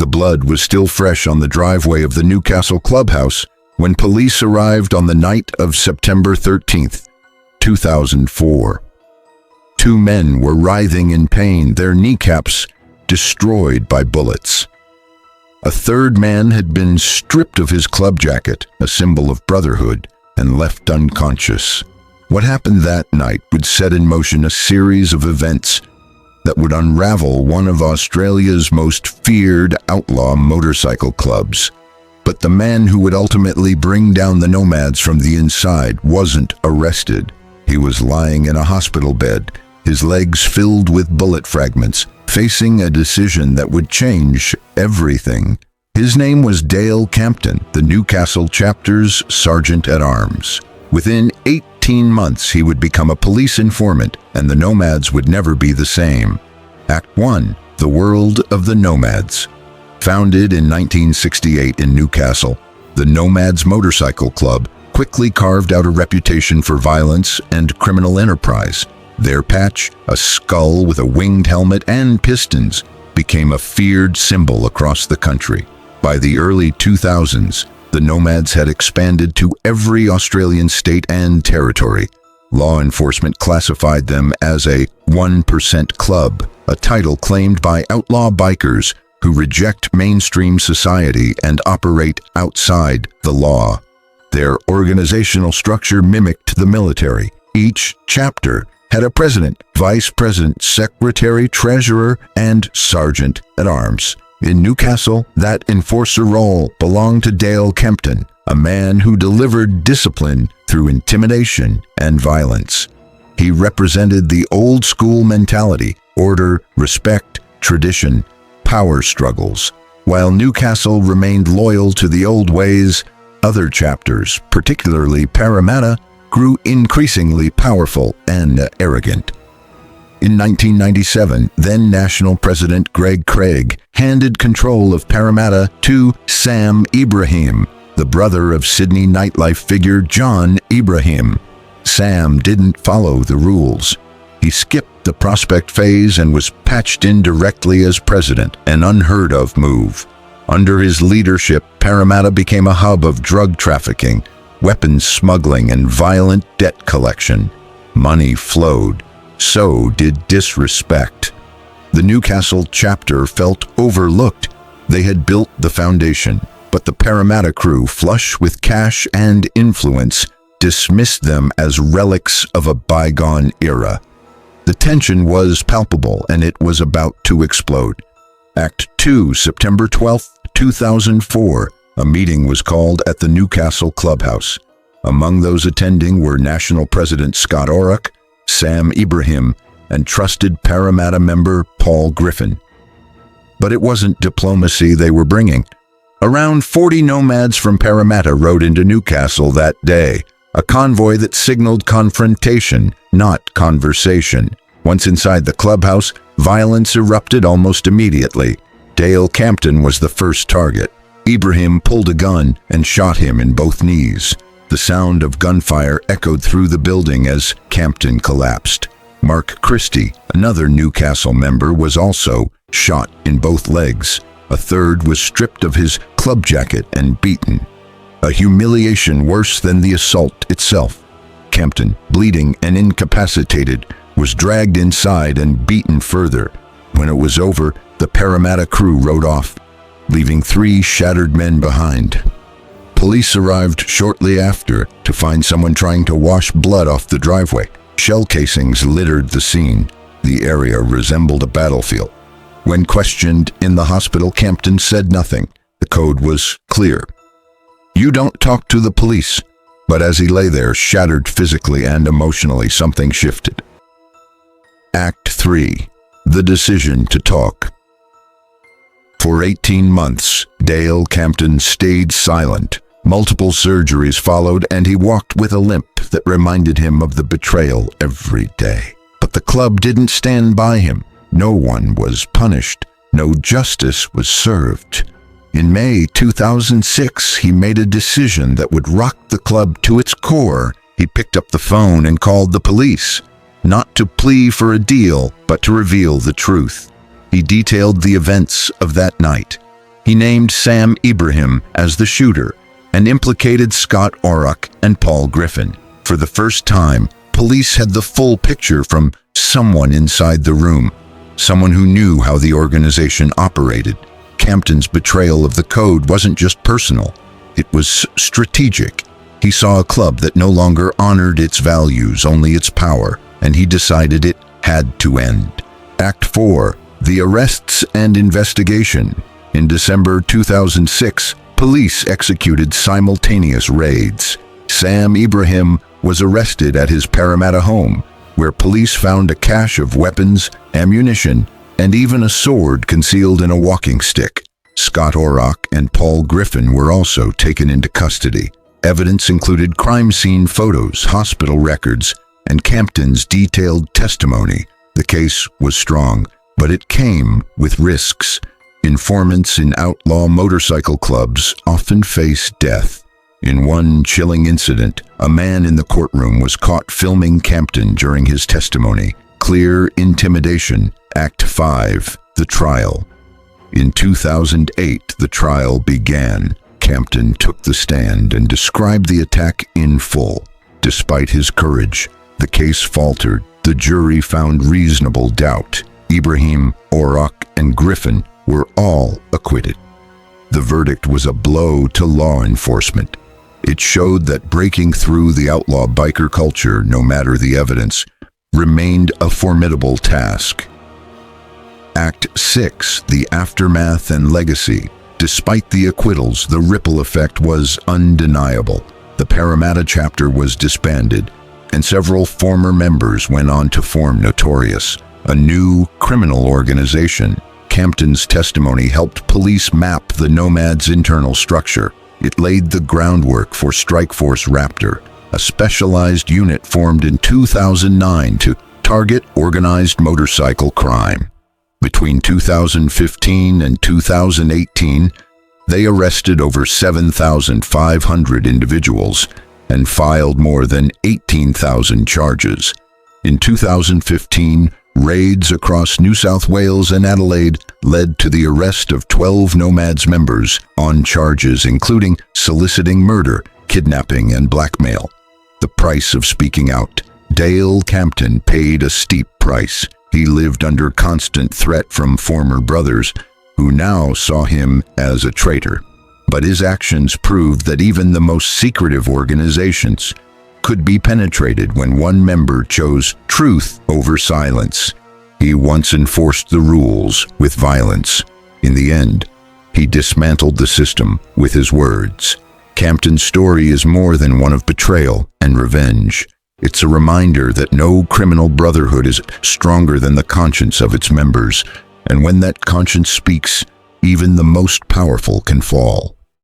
The blood was still fresh on the driveway of the Newcastle clubhouse when police arrived on the night of September 13th, 2004. Two men were writhing in pain, their kneecaps destroyed by bullets. A third man had been stripped of his club jacket, a symbol of brotherhood, and left unconscious. What happened that night would set in motion a series of events that would unravel one of Australia's most feared outlaw motorcycle clubs. But the man who would ultimately bring down the Nomads from the inside wasn't arrested. He was lying in a hospital bed, his legs filled with bullet fragments, facing a decision that would change everything. His name was Dale Campton, the Newcastle chapter's sergeant-at-arms. Within 18 months, he would become a police informant, and the Nomads would never be the same. Act 1. The World of the Nomads. Founded in 1968 in Newcastle, the Nomads Motorcycle Club quickly carved out a reputation for violence and criminal enterprise. Their patch, a skull with a winged helmet and pistons, became a feared symbol across the country. By the early 2000s, the Nomads had expanded to every Australian state and territory. Law enforcement classified them as a 1% club, a title claimed by outlaw bikers who reject mainstream society and operate outside the law. Their organizational structure mimicked the military. Each chapter had a president, vice president, secretary, treasurer, and sergeant-at-arms. In Newcastle, that enforcer role belonged to Dale Campton, a man who delivered discipline through intimidation and violence. He represented the old-school mentality: order, respect, tradition, power struggles. While Newcastle remained loyal to the old ways, other chapters, particularly Parramatta, grew increasingly powerful and arrogant. In 1997, then National President Greg Craig handed control of Parramatta to Sam Ibrahim, the brother of Sydney nightlife figure John Ibrahim. Sam didn't follow the rules. He skipped the prospect phase and was patched in directly as president, an unheard-of move. Under his leadership, Parramatta became a hub of drug trafficking, weapons smuggling, and violent debt collection. Money flowed. So did disrespect. The Newcastle chapter felt overlooked. They had built the foundation, but the Parramatta crew, flush with cash and influence, dismissed them as relics of a bygone era. The tension was palpable, and it was about to explode. Act 2, September 12, 2004. A meeting was called at the Newcastle clubhouse. Among those attending were National President Scott Orrock, Sam Ibrahim, and trusted Parramatta member Paul Griffin. But it wasn't diplomacy they were bringing. Around 40 Nomads from Parramatta rode into Newcastle that day, a convoy that signaled confrontation, not conversation. Once inside the clubhouse, violence erupted almost immediately. Dale Campton was the first target. Ibrahim pulled a gun and shot him in both knees. The sound of gunfire echoed through the building as Campton collapsed. Mark Christie, another Newcastle member, was also shot in both legs. A third was stripped of his club jacket and beaten. A humiliation worse than the assault itself. Campton, bleeding and incapacitated, was dragged inside and beaten further. When it was over, the Parramatta crew rode off, leaving 3 shattered men behind. Police arrived shortly after to find someone trying to wash blood off the driveway. Shell casings littered the scene. The area resembled a battlefield. When questioned in the hospital, Campton said nothing. The code was clear. You don't talk to the police. But as he lay there, shattered physically and emotionally, something shifted. Act 3. The decision to talk. For 18 months, Dale Campton stayed silent. Multiple surgeries followed, and he walked with a limp that reminded him of the betrayal every day. But the club didn't stand by him. No one was punished. No justice was served. In May 2006, he made a decision that would rock the club to its core. He picked up the phone and called the police, not to plea for a deal, but to reveal the truth. He detailed the events of that night. He named Sam Ibrahim as the shooter and implicated Scott Orrock and Paul Griffin. For the first time, police had the full picture from someone inside the room, someone who knew how the organization operated. Campton's betrayal of the code wasn't just personal, it was strategic. He saw a club that no longer honored its values, only its power, and he decided it had to end. Act 4. The Arrests and Investigation. In December 2006, police executed simultaneous raids. Sam Ibrahim was arrested at his Parramatta home, where police found a cache of weapons, ammunition, and even a sword concealed in a walking stick. Scott Orrock and Paul Griffin were also taken into custody. Evidence included crime scene photos, hospital records, and Campton's detailed testimony. The case was strong, but it came with risks. Informants in outlaw motorcycle clubs often face death. In one chilling incident, a man in the courtroom was caught filming Campton during his testimony. Clear intimidation. Act 5. The Trial. In 2008, the trial began. Campton took the stand and described the attack in full. Despite his courage, the case faltered. The jury found reasonable doubt. Ibrahim, Orrock, and Griffin were all acquitted. The verdict was a blow to law enforcement. It showed that breaking through the outlaw biker culture, no matter the evidence, remained a formidable task. Act 6. The Aftermath and Legacy. Despite the acquittals, the ripple effect was undeniable. The Parramatta chapter was disbanded, and several former members went on to form Notorious, a new criminal organization. Campton's testimony helped police map the Nomads' internal structure. It laid the groundwork for Strikeforce Raptor, a specialized unit formed in 2009 to target organized motorcycle crime. Between 2015 and 2018, they arrested over 7,500 individuals and filed more than 18,000 charges. In 2015, raids across New South Wales and Adelaide led to the arrest of 12 Nomads members on charges including soliciting murder, kidnapping, and blackmail. The price of speaking out. Dale Campton paid a steep price. He lived under constant threat from former brothers, who now saw him as a traitor. But his actions proved that even the most secretive organizations could be penetrated when one member chose truth over silence. He once enforced the rules with violence. In the end, he dismantled the system with his words. Campton's story is more than one of betrayal and revenge. It's a reminder that no criminal brotherhood is stronger than the conscience of its members, and when that conscience speaks, even the most powerful can fall.